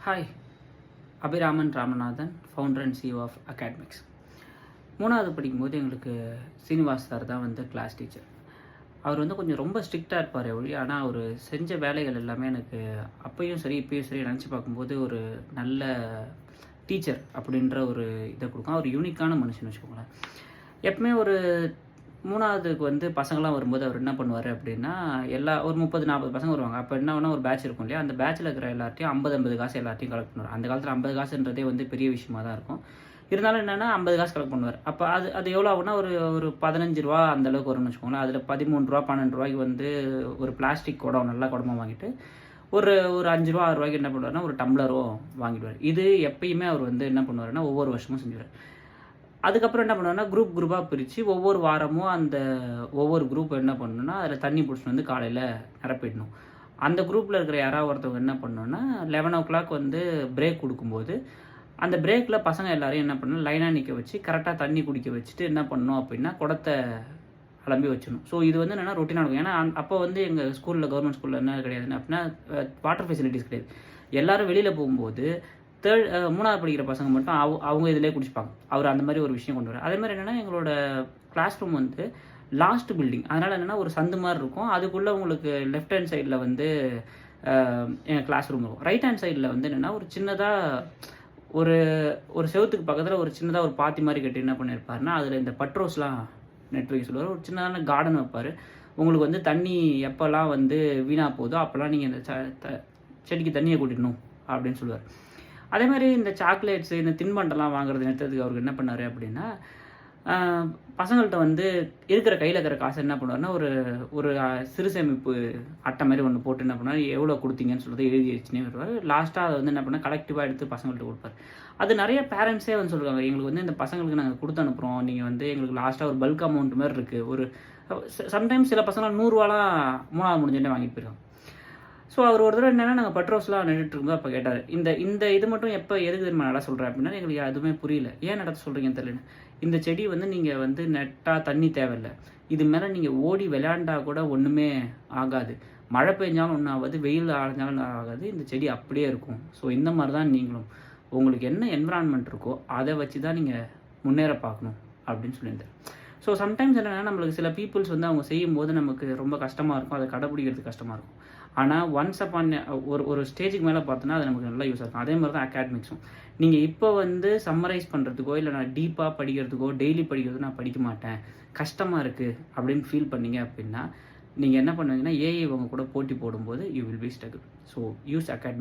Hi, Abhiraman Ramanathan, founder and CEO of Academics. 3வது படிக்கும்போது எங்களுக்கு சீனிவாஸ் சார் தான் வந்து கிளாஸ் டீச்சர். அவர் வந்து கொஞ்சம் ரொம்ப ஸ்ட்ரிக்டாக இருப்பார் ஒழி. ஆனால் அவர் செஞ்ச வேலைகள் எல்லாமே எனக்கு அப்பயும் சரி இப்பயும் சரி நினச்சி பார்க்கும்போது ஒரு நல்ல டீச்சர் அப்படின்ற ஒரு இதை கொடுக்கும். அவர் யூனிக்கான மனுஷன் வச்சுக்கோங்களேன். எப்பவுமே ஒரு 3வதுக்கு வந்து பசங்களாம் வரும்போது அவர் என்ன பண்ணுவார் அப்படின்னா, ஒரு 30-40 பசங்க வருவாங்க. அப்போ என்ன ஆகும்னா, ஒரு பேட்ச் இருக்கும் இல்லையா, அந்த பேட்சில் இருக்கிற எல்லார்ட்டையும் 50-50 காசு எல்லாத்தையும் கலெக்ட் பண்ணுவார். அந்த காலத்தில் 50 காசுன்றதே வந்து பெரிய விஷயமா தான் இருக்கும். இருந்தாலும் என்னென்னா 50 காசு கலெக்ட் பண்ணுவார். அப்போ அது எவ்வளோ ஆகும்னா, ஒரு 15 ரூபா அந்தளவுக்கு வரும்னு வச்சுக்கோங்களேன். அதில் 13 ரூபா 12 ரூபாய்க்கு வந்து ஒரு பிளாஸ்டிக் குடம், நல்ல குடமாக வாங்கிட்டு ஒரு 5 ரூபா 6 ரூபாய்க்கு என்ன பண்ணுவார்னா, ஒரு டம்ளரும் வாங்கிடுவார். இது எப்பயுமே அவர் வந்து என்ன பண்ணுவார்னா, ஒவ்வொரு வருஷமும் செஞ்சுருவார். அதுக்கப்புறம் என்ன பண்ணுவாங்கன்னா, குரூப்பாக பிரித்து ஒவ்வொரு வாரமும் ஒவ்வொரு குரூப் என்ன பண்ணணும்னா, அதில் தண்ணி பிடிச்சிட்டு வந்து காலையில் நிரப்பிடணும். அந்த குரூப்பில் இருக்கிற யாராவது ஒருத்தவங்க என்ன பண்ணணும்னா, 11 வந்து பிரேக் கொடுக்கும்போது, அந்த பிரேக்கில் பசங்க எல்லாரையும் என்ன பண்ணணும், லைனாக நிற்க வச்சு கரெக்டாக தண்ணி குடிக்க வச்சுட்டு என்ன பண்ணணும் அப்படின்னா, குடத்தை கிளம்பி வச்சிடணும். ஸோ இது வந்து என்னென்னா ரொட்டீனாக இருக்கும். ஏன்னா அப்போ வந்து எங்கள் ஸ்கூலில், கவர்மெண்ட் ஸ்கூலில் என்ன கிடையாதுன்னு அப்படின்னா, வாட்டர் ஃபெசிலிட்டிஸ் கிடையாது. எல்லோரும் வெளியில் போகும்போது 3வது படிக்கிற பசங்க மட்டும் அவங்க இதிலே குடிச்சுப்பாங்க. அவர் அந்த மாதிரி ஒரு விஷயம் கொண்டு வரார். அதே மாதிரி என்னென்னா, எங்களோட கிளாஸ் ரூம் வந்து லாஸ்ட் பில்டிங். அதனால் என்னென்னா, ஒரு சந்து மாதிரி இருக்கும். அதுக்குள்ளே உங்களுக்கு லெஃப்ட் ஹேண்ட் சைடில் வந்து எங்கள் கிளாஸ் ரூம் இருக்கும். ரைட் ஹேண்ட் சைடில் வந்து என்னென்னா, ஒரு சின்னதாக ஒரு செவத்துக்கு பக்கத்தில் ஒரு சின்னதாக ஒரு பாத்தி மாதிரி கட்டி என்ன பண்ணியிருப்பாருன்னா, அதில் இந்த பட்ரோஸ்லாம் நெட் வைக்க சொல்லுவார். ஒரு சின்னதான கார்டன் வைப்பார். உங்களுக்கு வந்து தண்ணி எப்போல்லாம் வந்து வீணாக போதோ அப்போல்லாம் நீங்கள் இந்த செடிக்கு தண்ணியை கூட்டிடணும் அப்படின்னு சொல்லுவார். அதே மாதிரி இந்த சாக்லேட்ஸு, இந்த தின்பண்டம்லாம் வாங்குறது நிறுத்தத்துக்கு அவருக்கு என்ன பண்ணார் அப்படின்னா, பசங்கள்கிட்ட வந்து இருக்கிற கையில் இருக்கிற காசை என்ன பண்ணுவார்னா, ஒரு சிறு சேமிப்பு அட்டை மாதிரி ஒன்று போட்டு என்ன பண்ணார், எவ்வளோ கொடுத்தீங்கன்னு சொல்லிட்டு எழுதி வச்சுனே வருவார். லாஸ்ட்டாக அதை வந்து என்ன பண்ணால் கலெக்டிவாக எடுத்து பசங்கள்கிட்ட கொடுப்பார். அது நிறைய பேரண்ட்ஸே வந்து சொல்லுவாங்க, எங்களுக்கு வந்து இந்த பசங்களுக்கு நாங்கள் கொடுத்து அனுப்புகிறோம், நீங்கள் வந்து எங்களுக்கு லாஸ்ட்டாக ஒரு பல்க் அமௌண்ட் மாதிரி இருக்குது. சம்டைம்ஸ் சில பசங்களாம் 100 ரூபாலாம் 3வது முடிஞ்சுட்டே வாங்கிட்டு போயிருக்காங்க. ஸோ அவர் ஒரு தடவை என்னென்னா, நாங்கள் பட்ரோஸ்லாம் நட்டுட்டு இருக்கும்போது அப்போ கேட்டார், இந்த இது மட்டும் எதுக்கு தெரியுமா நட சொல்கிறேன் அப்படின்னா, எங்களுக்கு எதுவுமே புரியல, ஏன் நடத்த சொல்கிறீங்கன்னு தெரியல. இந்த செடி வந்து நீங்கள் வந்து நட்டால் தண்ணி தேவையில்லை, இது மேலே நீங்கள் ஓடி விளையாண்டா கூட ஒன்றுமே ஆகாது, மழை பெஞ்சாலும் ஒன்றும் ஆகாது, வெயில் ஆழ்ந்தாலும் ஆகாது, இந்த செடி அப்படியே இருக்கும். ஸோ இந்த மாதிரி தான் நீங்களும் உங்களுக்கு என்ன என்விரான்மெண்ட் இருக்கோ அதை வச்சு தான் நீங்கள் முன்னேற பார்க்கணும் அப்படின்னு சொல்லியிருந்தார். ஸோ சம்டைம்ஸ் என்னென்னா, நம்மளுக்கு சில பீப்புள்ஸ் வந்து அவங்க செய்யும்போது நமக்கு ரொம்ப கஷ்டமாக இருக்கும், அதை கடைப்பிடிக்கிறதுக்கு கஷ்டமாக இருக்கும். ஆனால் ஒன்ஸ் அப்பான் ஒரு ஸ்டேஜுக்கு மேலே பார்த்தோன்னா அது நமக்கு நல்லா யூஸ் ஆகும். அதே மாதிரி தான் அகாடமிக்ஸும். நீங்கள் இப்போ வந்து சம்மரைஸ் பண்ணுறதுக்கோ இல்லை நான் டீப்பாக படிக்கிறதுக்கோ டெய்லி படிக்கிறதுக்கோ நான் படிக்க மாட்டேன், கஷ்டமாக இருக்குது அப்படின்னு ஃபீல் பண்ணீங்க அப்படின்னா, நீங்கள் என்ன பண்ணுவீங்கன்னா, ஏஐ உங்க கூட போட்டி போடும்போது you will be struggle. So use academics.